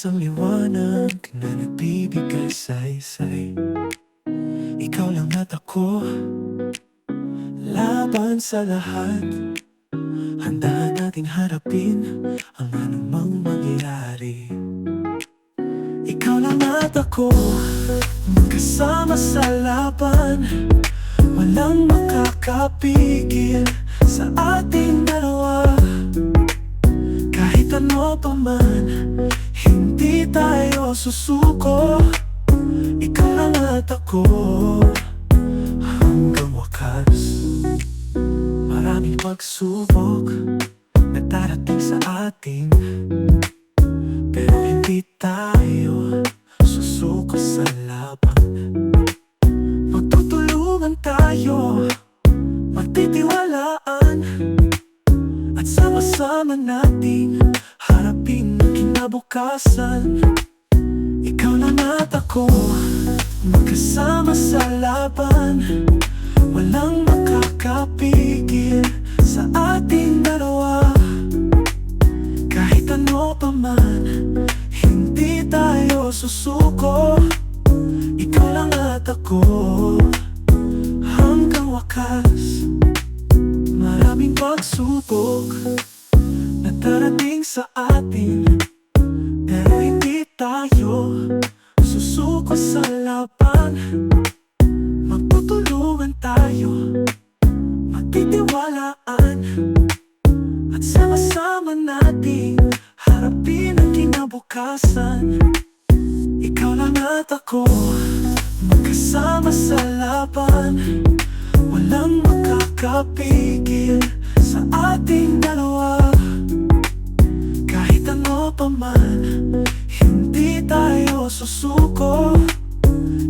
isang liwanag na nagbibigay saysay. Ikaw lang at ako, laban sa lahat. Handa nating harapin ang anumang mangyayari. Ikaw lang at ako, magkasama sa laban. Walang makakapigil sa ating dalawa. Kahit ano pa man, hindi tayo susuko. Ikaw lang at ako, hanggang wakas. Maraming pagsubok na darating sa atin, pero hindi tayo susuko sa laban. Magtutulungan tayo, magtitiwalaan, at sama-sama nating harapin ang kinabukasan. Ikaw lang at ako, magkasama sa laban. Walang makakapigil sa ating dalawa. Kahit ano pa man, hindi tayo susuko. Ikaw lang at ako, hanggang wakas. Maraming pagsubok na darating sa atin, pero hindi tayo susuko sa laban. Magtutulungan tayo, magtitiwalaan, at sama-sama nating harapin ang kinabukasan. Ikaw lang at ako, magkasama sa laban. Walang makakapigil sa ating dalawa. Kahit ano pa man, hindi tayo susuko.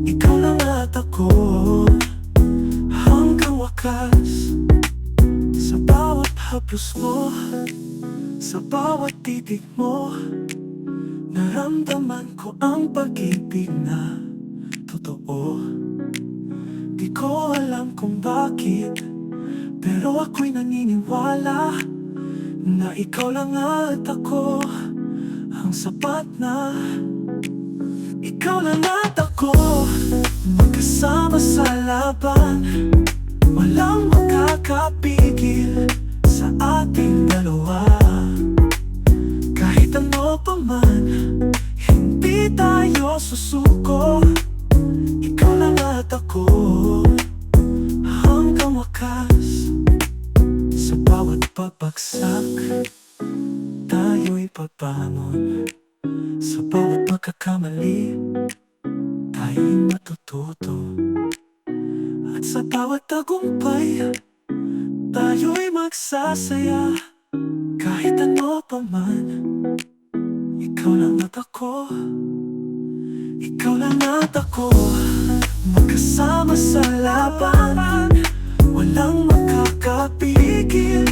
Ikaw lang at ako, hanggang wakas. Sa bawat haplos mo, sa bawat titig mo, naramdaman ko ang pag-ibig na totoo. Di ko alam kung bakit, pero ako'y naniniwala na ikaw lang at ako ang sapat na. Ikaw lang at ako, magkasama sa laban. Walang makakapigil sa ating dalawa. Kahit ano pa man, hindi tayo susuko. Ikaw lang at ako, hanggang wakas. Sa bawat pagbagsak, tayo'y pabangon. Sa bawat pagkakamali, tayo'y matututo. At sa bawat tagumpay, tayo'y magsasaya. Kahit ano pa man, ikaw lang at ako, ikaw lang at ako, magkasama sa laban. Walang makakapigil